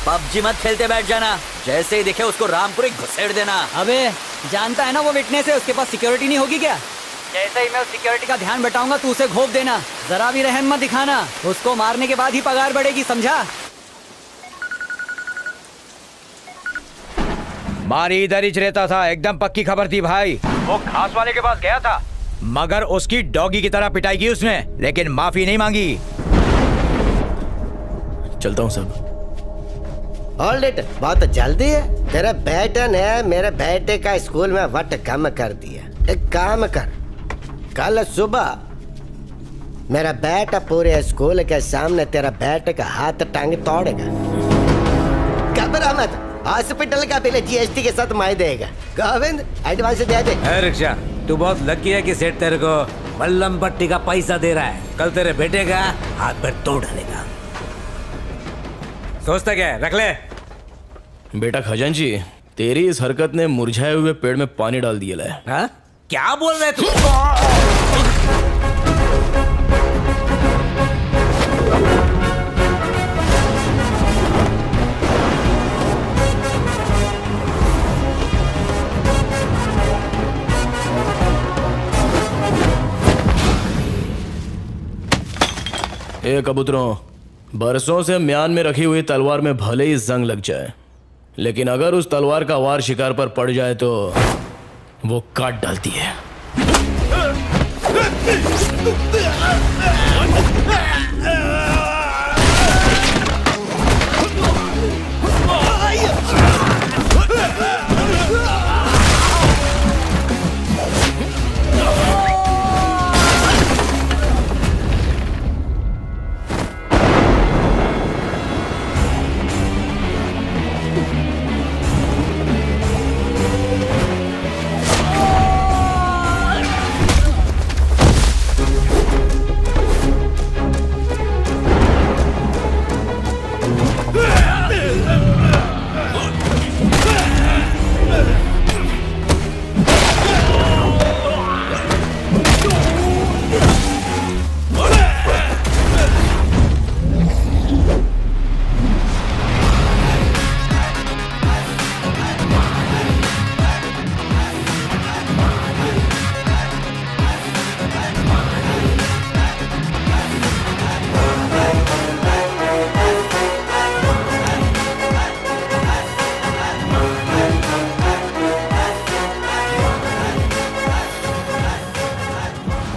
PUBG मत खेलते बैठ जाना, जैसे ही दिखे उसको रामपुरी घुसेड़ देना। अबे जानता है ना वो विटनेस है, उसके पास सिक्योरिटी नहीं होगी क्या? जैसे ही मैं उस सिक्योरिटी का ध्यान बटाऊंगा तू उसे घोप देना, जरा भी रहम मत दिखाना। उसको मारने के बाद ही पगार बढ़ेगी, समझा? मारी इधर ही रहता था, एकदम पक्की खबर थी भाई। वो घास वाले के पास गया था, मगर उसकी डॉगी की तरह पिटाई की उसने, लेकिन माफी नहीं मांगी। चलता हूँ सब। होल्ड इट, बहुत जल्दी है। तेरे बेटे ने मेरे बेटे का स्कूल में वट कम कर दिया। एक काम कर, कल सुबह मेरा बेटा पूरे स्कूल के सामने तेरा बेटे का हाथ टांग तोड़ेगा। घबरा मत, हॉस्पिटल का बिल जीएसटी के साथ मैं देगा। गोविंद एडवांस दे दे। रिक्शा, तू बहुत लकी है कि सेठ तेरे को मल्लम पट्टी का पैसा दे रहा है। कल तेरे बेटे का हाथ पर तोड़ डालेगा। सोचता क्या है, रख ले। बेटा खजांची, तेरी इस हरकत ने मुरझाए हुए पेड़ में पानी डाल दिया है। हाँ? क्या बोल रहे तू? ए कबूतरों, बरसों से म्यान में रखी हुई तलवार में भले ही जंग लग जाए, लेकिन अगर उस तलवार का वार शिकार पर पड़ जाए तो वो काट डालती है।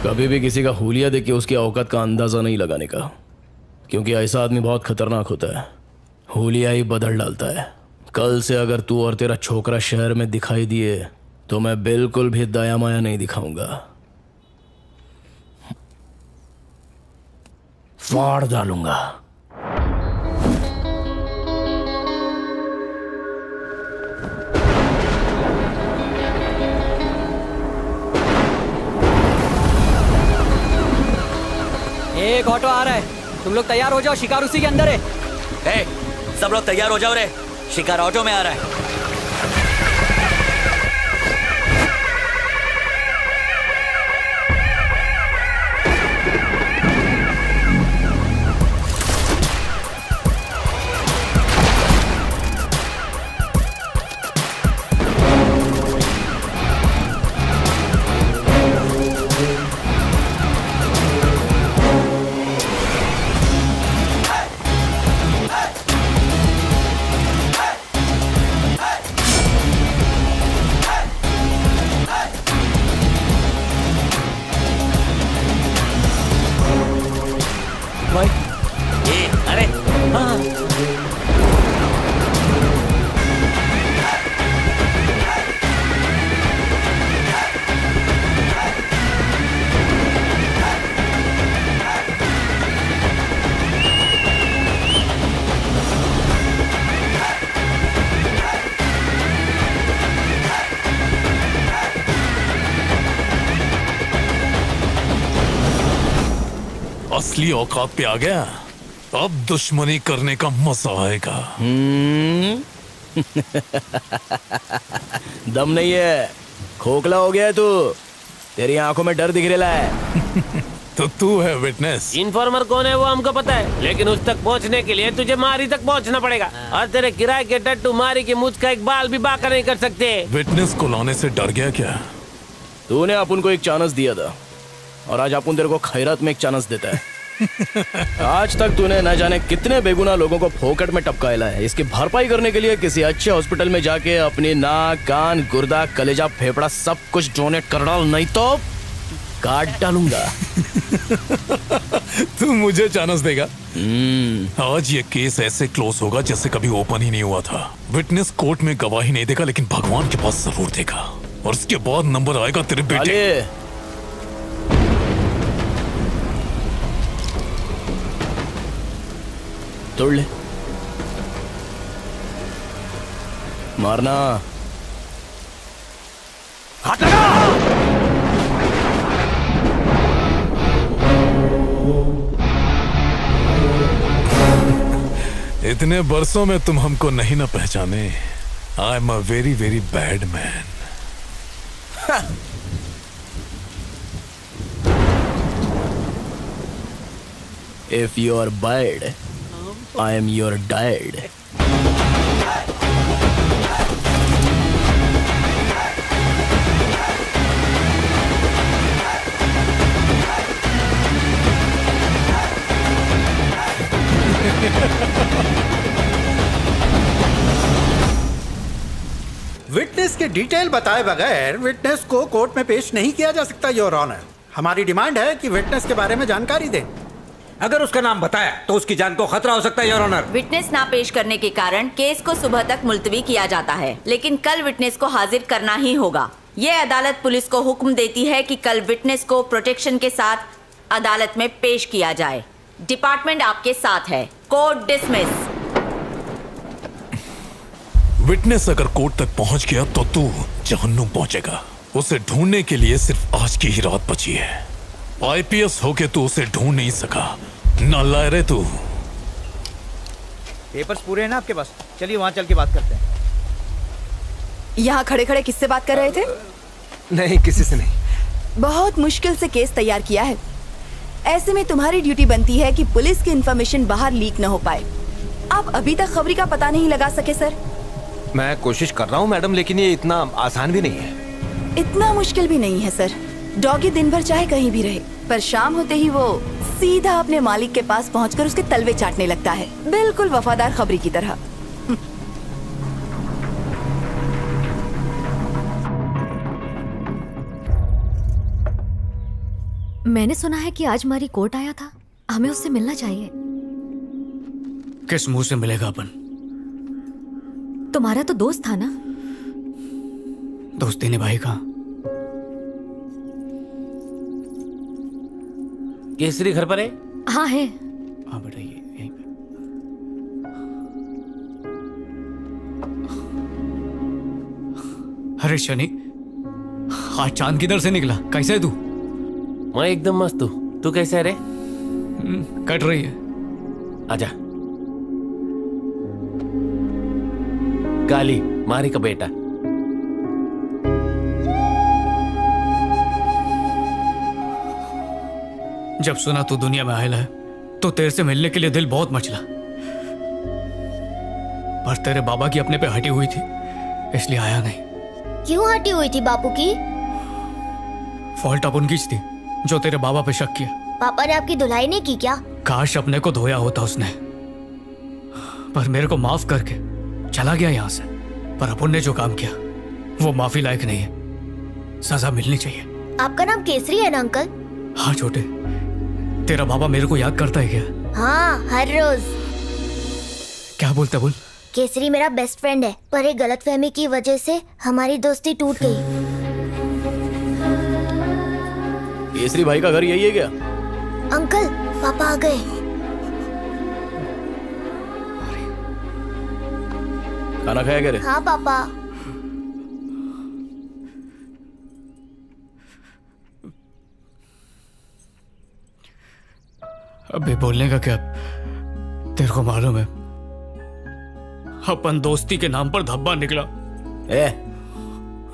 कभी भी किसी का हुलिया देख के उसकी औकात का अंदाजा नहीं लगाने का, क्योंकि ऐसा आदमी बहुत खतरनाक होता है। हुलिया ही बदल डालता है। कल से अगर तू और तेरा छोकरा शहर में दिखाई दिए तो मैं बिल्कुल भी दया माया नहीं दिखाऊंगा, फाड़ डालूंगा। एक ऑटो आ रहा है, तुम लोग तैयार हो जाओ, शिकार उसी के अंदर है। ए, सब लोग तैयार हो जाओ रे, शिकार ऑटो में आ रहा है। अरे हाँ। असली औकात पे आ गया, अब दुश्मनी करने का मजा आएगा। दम नहीं है, खोखला हो गया है तू। तेरी आंखों में डर दिख रहा है। तो तू है विटनेस। इन्फॉर्मर कौन है वो हमको पता है, लेकिन उस तक पहुंचने के लिए तुझे मारी तक पहुंचना पड़ेगा। और तेरे किराए के टट्टू मारी की मुझ का एक बाल भी बाका नहीं कर सकते। विटनेस को लाने से डर गया क्या? तूने अपन को एक चांस दिया था और आज अपन तेरे को खैरात में एक चांस देता है। आज तक तूने न जाने कितने बेगुनाह लोगों को फोकट में टपकाया है। इसकी भरपाई करने के लिए किसी अच्छे हॉस्पिटल में जाके अपनी नाक, कान, गुर्दा, कलेजा, फेफड़ा सब कुछ डोनेट कर डाल, नहीं तो काट डालूंगा। तू मुझे चांस देगा? आज ये केस ऐसे क्लोज होगा जैसे कभी ओपन ही नहीं हुआ था। विटनेस कोर्ट में गवाही नहीं देगा, लेकिन भगवान के पास जरूर देगा, और उसके बाद नंबर आएगा तेरे बेटे। तोड़ ले, मारना। हाथ लगा। इतने बरसों में तुम हमको नहीं ना पहचाने। I am a very very bad man. If you are bad, I am your dad. Witness के डिटेल बताए बगैर विटनेस को कोर्ट में पेश नहीं किया जा सकता योर ऑनर। हमारी डिमांड है कि विटनेस के बारे में जानकारी दें। अगर उसका नाम बताया तो उसकी जान को खतरा हो सकता है योर ऑनर। विटनेस ना पेश करने के कारण केस को सुबह तक मुलतवी किया जाता है, लेकिन कल विटनेस को हाजिर करना ही होगा। ये अदालत पुलिस को हुक्म देती है कि कल विटनेस को प्रोटेक्शन के साथ अदालत में पेश किया जाए। डिपार्टमेंट आपके साथ है। Court dismiss. विटनेस अगर कोर्ट तक पहुंच गया तो तू जहन्नुम पहुंचेगा। उसे ढूंढने के लिए सिर्फ आज की ही रात बची है। आईपीएस होके तू उसे ढूंढ नहीं सका, नालायक तू। पेपर्स पूरे हैं ना आपके पास? चलिए वहां चल के बात करते हैं। यहाँ खड़े खड़े किससे बात कर रहे थे? नहीं, किसी से नहीं। बहुत मुश्किल से केस तैयार किया है। ऐसे में तुम्हारी ड्यूटी बनती है कि पुलिस की इंफॉर्मेशन बाहर लीक न हो पाए। आप अभी तक खबरी का पता नहीं लगा सके सर? मैं कोशिश कर रहा हूँ मैडम, लेकिन ये इतना आसान भी नहीं है। इतना मुश्किल भी नहीं है सर। डॉगी दिन भर चाहे कहीं भी रहे, पर शाम होते ही वो सीधा अपने मालिक के पास पहुंचकर उसके तलवे चाटने लगता है, बिल्कुल वफादार खबरी की तरह। मैंने सुना है कि आज हमारी कोर्ट आया था, हमें उससे मिलना चाहिए। किस मुंह से मिलेगा अपन? तुम्हारा तो दोस्त था ना? दोस्ती निभाई कहाँ? केसरी घर पर है? हाँ है। हाँ बेटा, ये यहीं पे। अरे शनि, आज चांद किधर से निकला? कैसे है तू? मैं एकदम मस्त हूँ। तू कैसे है रे? कट रही है। आजा। काली मारी का बेटा। जब सुना तू दुनिया में आयल है तो तेरे से मिलने के लिए दिल बहुत मचला, पर तेरे बाबा की अपने पे हटी हुई थी इसलिए आया नहीं। क्यों हटी हुई थी बापू की? फॉल्ट अपन की थी जो तेरे बाबा पे शक किया। पापा ने आपकी धुलाई नहीं की क्या? काश अपने को धोया होता उसने, पर मेरे को माफ करके चला गया यहाँ से। पर अपन ने जो काम किया वो माफी लायक नहीं है, सजा मिलनी चाहिए। आपका नाम केसरी है ना अंकल? हाँ छोटे, तेरा बाबा मेरे को याद करता है क्या? हाँ, हर रोज। क्या बोलता बोल? केसरी मेरा बेस्ट फ्रेंड है, पर एक गलतफहमी की वजह से हमारी दोस्ती टूट गई। केसरी भाई का घर यही है क्या? अंकल, पापा आ गए। खाना खाया क्या रे? हाँ पापा। अबे बोलने का क्या? तेरे को मालूम है अपन दोस्ती के नाम पर धब्बा निकला। ए,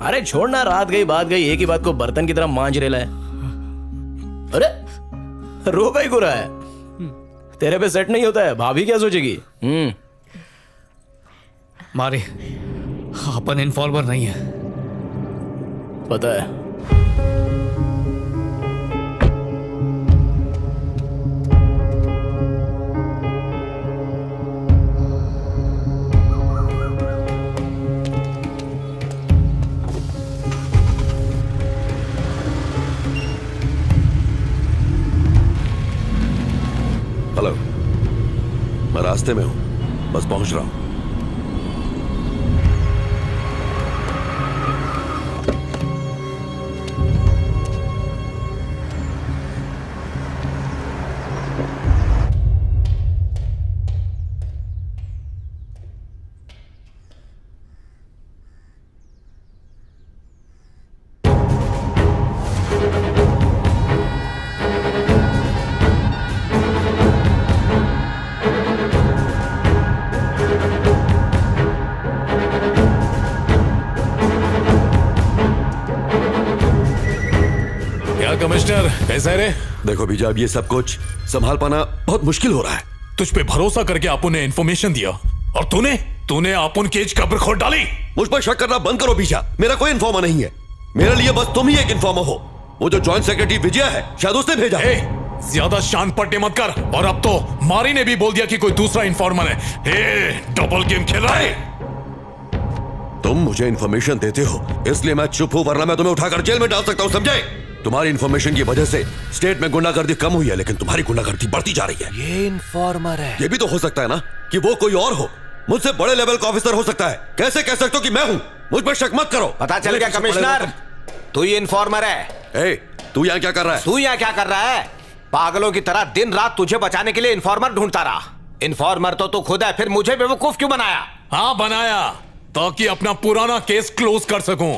अरे छोड़ना, रात गई बात गई, एक ही बात को बर्तन की तरह मांज रेला है। अरे रो का ही गुरा है, तेरे पे सेट नहीं होता है, भाभी क्या सोचेगी? मारी, अपन इन्फॉर्मर नहीं है। पता है। हेलो, मैं रास्ते में हूं, बस पहुंच रहा हूं। कमिश्नर कैसा है रे? देखो बीजा, अब ये सब कुछ संभाल पाना बहुत मुश्किल हो रहा है। तुझ पे भरोसा करके आपू ने इन्फॉर्मेशन दिया और तूने आपुन केज कब्र खोद डाली। मुझ पर शक करना बंद करो बीजा, मेरा कोई इन्फॉर्मर नहीं है। मेरे लिए बस तुम ही एक इन्फॉर्मर हो। वो जो जॉइंट सेक्रेटरी विजय है, शायद उसने भेजा। ज्यादा शान पट्टे मत कर। और अब तो मारी ने भी बोल दिया कि कोई दूसरा इन्फॉर्मर है। डबल गेम खेल रहा है। तुम मुझे इन्फॉर्मेशन देते हो इसलिए मैं चुप हूं, वरना मैं तुम्हें उठाकर जेल में डाल सकता हूं, समझे? तुम्हारी इन्फॉर्मेशन की वजह से स्टेट में गुंडागर्दी कम हुई है, लेकिन तुम्हारी गुंडागर्दी बढ़ती जा रही है। ये इन्फॉर्मर है। ये भी तो हो सकता है ना कि वो कोई और हो, मुझसे बड़े लेवल का ऑफिसर हो सकता है। कैसे कह सकते हो कि मैं हूं? मुझ पर शक मत करो। पता चल गया कमिश्नर, तू ही इन्फॉर्मर है। तू यहाँ क्या कर रहा है? तू यहाँ क्या कर रहा है? पागलों की तरह दिन रात तुझे बचाने के लिए इन्फॉर्मर ढूंढता रहा। इन्फॉर्मर तो तू खुद है, फिर मुझे बेवकूफ क्यों बनाया? हाँ बनाया, ताकि अपना पुराना केस क्लोज कर सकूं।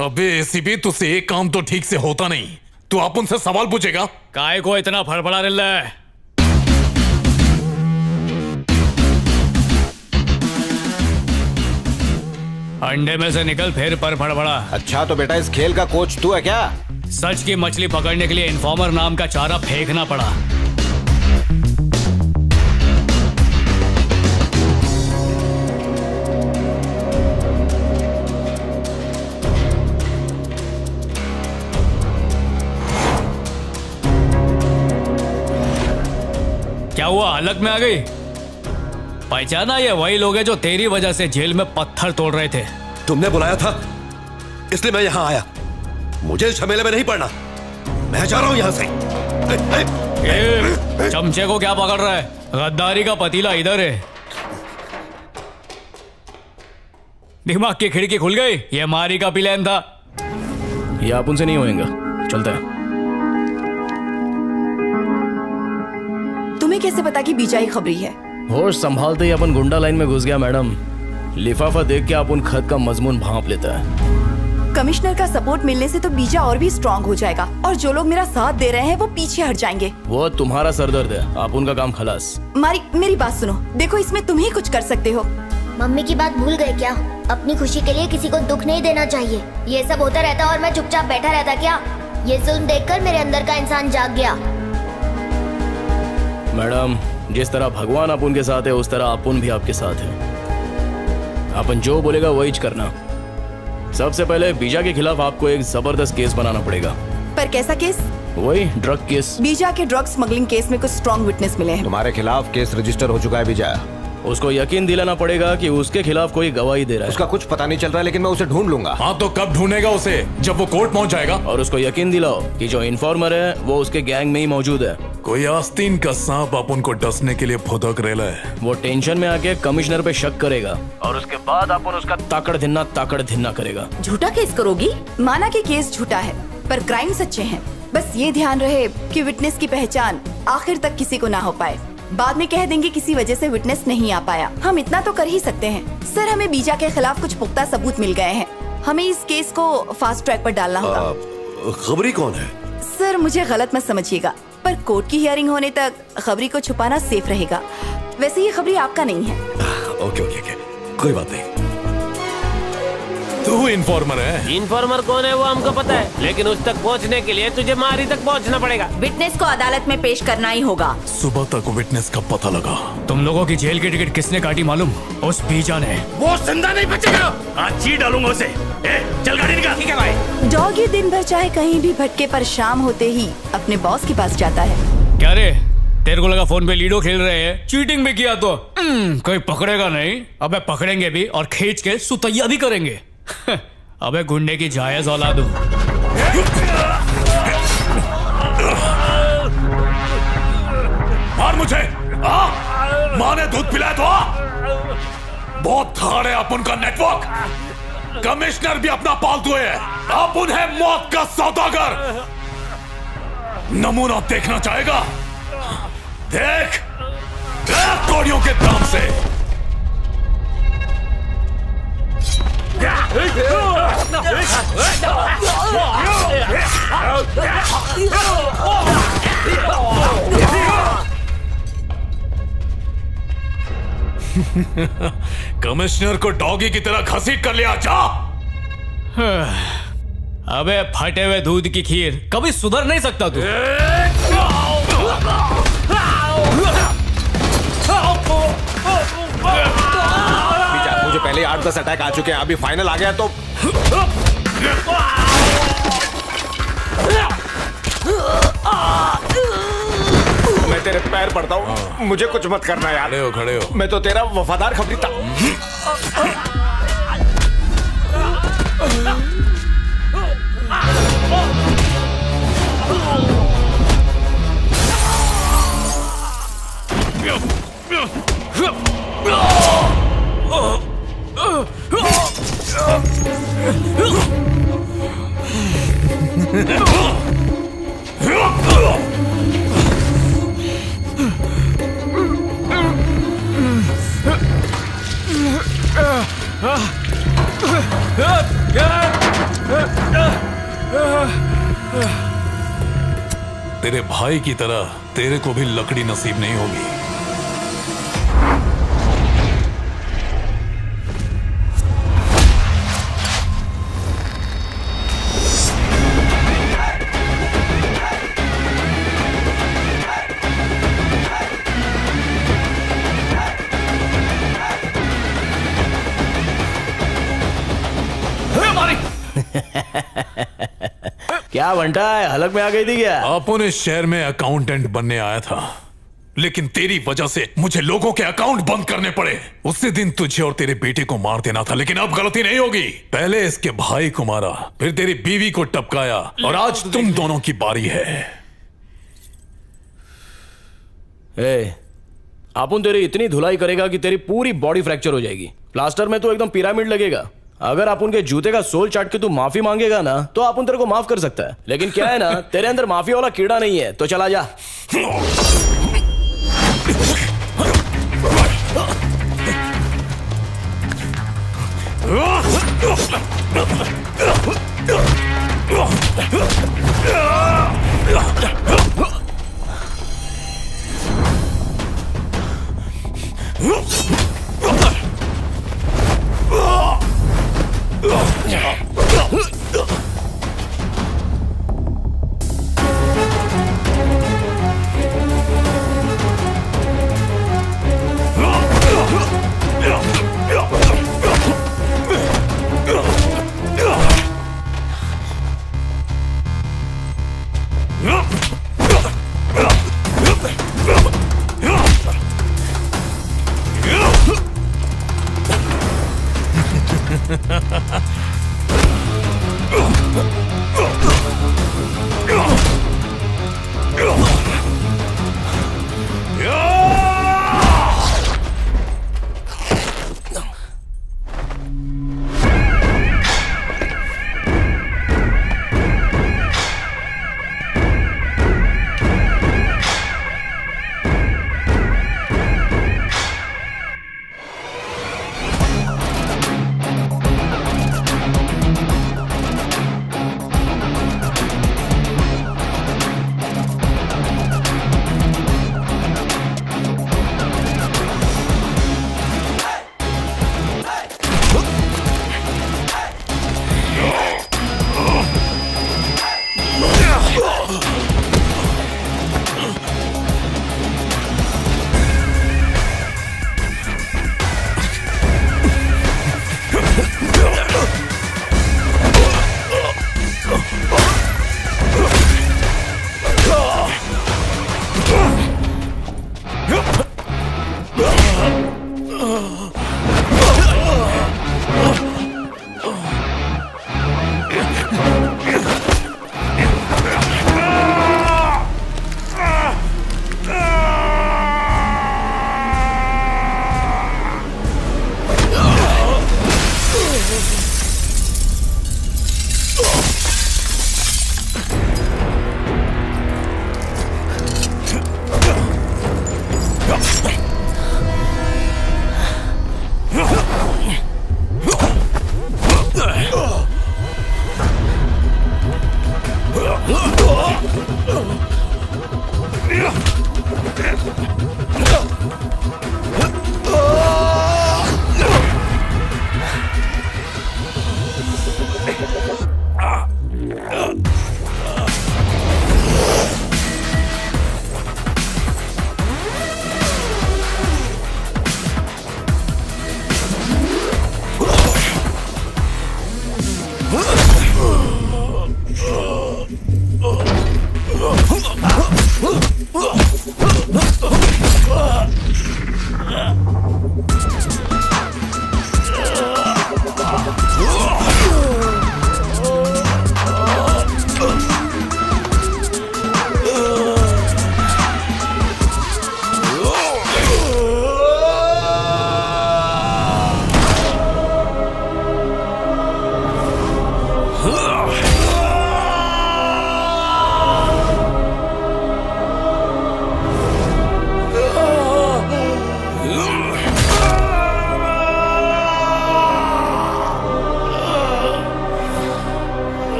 अबे एसीपी, तुझसे एक काम तो ठीक से होता नहीं। तू अपन से सवाल पूछेगा। काय को इतना फड़फड़ा रहा है? अंडे में से निकल फिर पर फड़फड़ा। अच्छा तो बेटा इस खेल का कोच तू है क्या? सच की मछली पकड़ने के लिए इन्फॉर्मर नाम का चारा फेंकना पड़ा। क्या हुआ, हलक में आ गई? पहचाना? ये वही लोग हैं जो तेरी वजह से जेल में पत्थर तोड़ रहे थे। तुमने बुलाया था इसलिए मैं यहाँ आया। मुझे इस झमेले में नहीं पड़ना, मैं जा रहा हूँ यहाँ से। चमचे को क्या पकड़ रहा है? गद्दारी का पतीला इधर है। दिमाग की खिड़की खुल गई। ये मारी का प्लान था। ये आप उनसे नहीं होएगा, चलता है। तुम्हें कैसे पता कि बीजा ही खबरी है? होश संभालते ही अपन गुंडा लाइन में घुस गया मैडम। लिफाफा देख के अपन खत का मजमून भांप लेता है। कमिश्नर का सपोर्ट मिलने से तो बीजा और भी स्ट्रांग हो जाएगा और जो लोग मेरा साथ दे रहे हैं वो पीछे हट जाएंगे। वो तुम्हारा सरदर्द है, आप उनका काम खलास। मारी, मेरी बात सुनो। देखो, इसमें तुम ही कुछ कर सकते हो। मम्मी की बात भूल गए क्या? अपनी खुशी के लिए किसी को दुख नहीं देना चाहिए। ये सब होता रहता और मैं चुपचाप बैठा रहता क्या? ये जुल्म देखकर मेरे अंदर का इंसान जाग गया। मैडम, जिस तरह भगवान अपन के साथ है उस तरह अपन भी आपके साथ है। अपन जो बोलेगा वही करना। सबसे पहले बीजा के खिलाफ आपको एक जबरदस्त केस बनाना पड़ेगा। पर कैसा केस? वही ड्रग केस। बीजा के ड्रग स्मगलिंग केस में कुछ स्ट्रॉन्ग विटनेस मिले हैं। तुम्हारे खिलाफ केस रजिस्टर हो चुका है बीजा। उसको यकीन दिलाना पड़ेगा कि उसके खिलाफ कोई गवाही दे रहा है। उसका कुछ पता नहीं चल रहा है, लेकिन मैं उसे ढूंढ लूंगा। हाँ तो कब ढूंढेगा उसे? जब वो कोर्ट पहुंच जाएगा। और उसको यकीन दिलाओ कि जो इन्फॉर्मर है वो उसके गैंग में ही मौजूद है। कोई आस्तीन का सांप अपन को डसने के लिए फुदक रेला है। वो टेंशन में आके कमिश्नर पे शक करेगा और उसके बाद अपन उसका ताकड़ धिन्ना करेगा। झूठा केस करोगी? माना कि केस झूठा है पर क्राइम सच्चे हैं। बस ये ध्यान रहे कि विटनेस की पहचान आखिर तक किसी को ना हो पाए। बाद में कह देंगे किसी वजह से विटनेस नहीं आ पाया। हम इतना तो कर ही सकते हैं। सर, हमें बीजा के खिलाफ कुछ पुख्ता सबूत मिल गए हैं। हमें इस केस को फास्ट ट्रैक पर डालना होगा। खबरी कौन है? सर, मुझे गलत मत समझिएगा, पर कोर्ट की हियरिंग होने तक खबरी को छुपाना सेफ रहेगा। वैसे ये खबरी आपका नहीं है। ओके, कोई बात नहीं। तू इन्फॉर्मर है? इन्फॉर्मर कौन है वो हमको पता है, लेकिन उस तक पहुंचने के लिए तुझे मारी तक पहुंचना पड़ेगा। विटनेस को अदालत में पेश करना ही होगा। सुबह तक विटनेस का पता लगा। तुम लोगों की जेल की टिकट किसने काटी मालूम? उस बीजा ने। वो जिंदा नहीं बचेगा। आज जी डालूंगा उसे। चल गाड़ी निकाल। ठीक है भाई। डॉगी दिन भर चाहे कहीं भी भटके पर शाम होते ही अपने बॉस के पास जाता है। क्या रे, तेरे को लगा फोन पे लीडो खेल रहे हैं? चीटिंग भी किया तो कोई पकड़ेगा नहीं। अबे पकड़ेंगे भी और खींच के सुतैया भी करेंगे। अबे गुंडे की जायज औलाद हूं। मार मुझे। माँ ने दूध पिलाया तो बहुत थाड़ है अपन का नेटवर्क। कमिश्नर भी अपना पालतू है। अपन है मौत का सौदागर। नमूना देखना चाहेगा? देख कोड़ियों के दाम से। कमिश्नर को डॉगी की तरह घसीट कर लिया। जा। अबे फटे हुए दूध की खीर, कभी सुधर नहीं सकता तू। मुझे पहले 8-10 अटैक आ चुके हैं, अभी फाइनल आ गया तो मैं तेरे पैर पड़ता हूँ। मुझे कुछ मत करना यार। खड़े हो। मैं तो तेरा वफादार खबरी था। तेरे भाई की तरह तेरे को भी लकड़ी नसीब नहीं होगी। क्या बंटा है, हलक में आ गई थी क्या? अपन इस शहर में अकाउंटेंट बनने आया था, लेकिन तेरी वजह से मुझे लोगों के अकाउंट बंद करने पड़े। उसी दिन तुझे और तेरे बेटे को मार देना था, लेकिन अब गलती नहीं होगी। पहले इसके भाई को मारा, फिर तेरी बीवी को टपकाया, और आज तुम दोनों की बारी है। अपन तेरी इतनी धुलाई करेगा कि तेरी पूरी बॉडी फ्रैक्चर हो जाएगी। प्लास्टर में तो एकदम पिरामिड लगेगा। अगर अपन के जूते का सोल चाट के तू माफी मांगेगा ना, तो अपन तेरे को माफ कर सकता है। लेकिन क्या है ना, तेरे अंदर माफी वाला कीड़ा नहीं है, तो चला जा।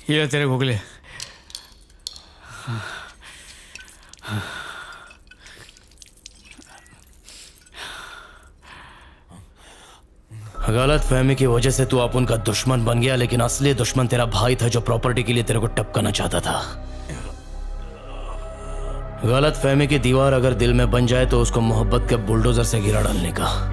ये तेरे गुगले। गलत फहमी की वजह से तू अपन का दुश्मन बन गया, लेकिन असली दुश्मन तेरा भाई था जो प्रॉपर्टी के लिए तेरे को टपकाना चाहता था। गलत फहमी की दीवार अगर दिल में बन जाए तो उसको मोहब्बत के बुलडोजर से गिरा डालने का।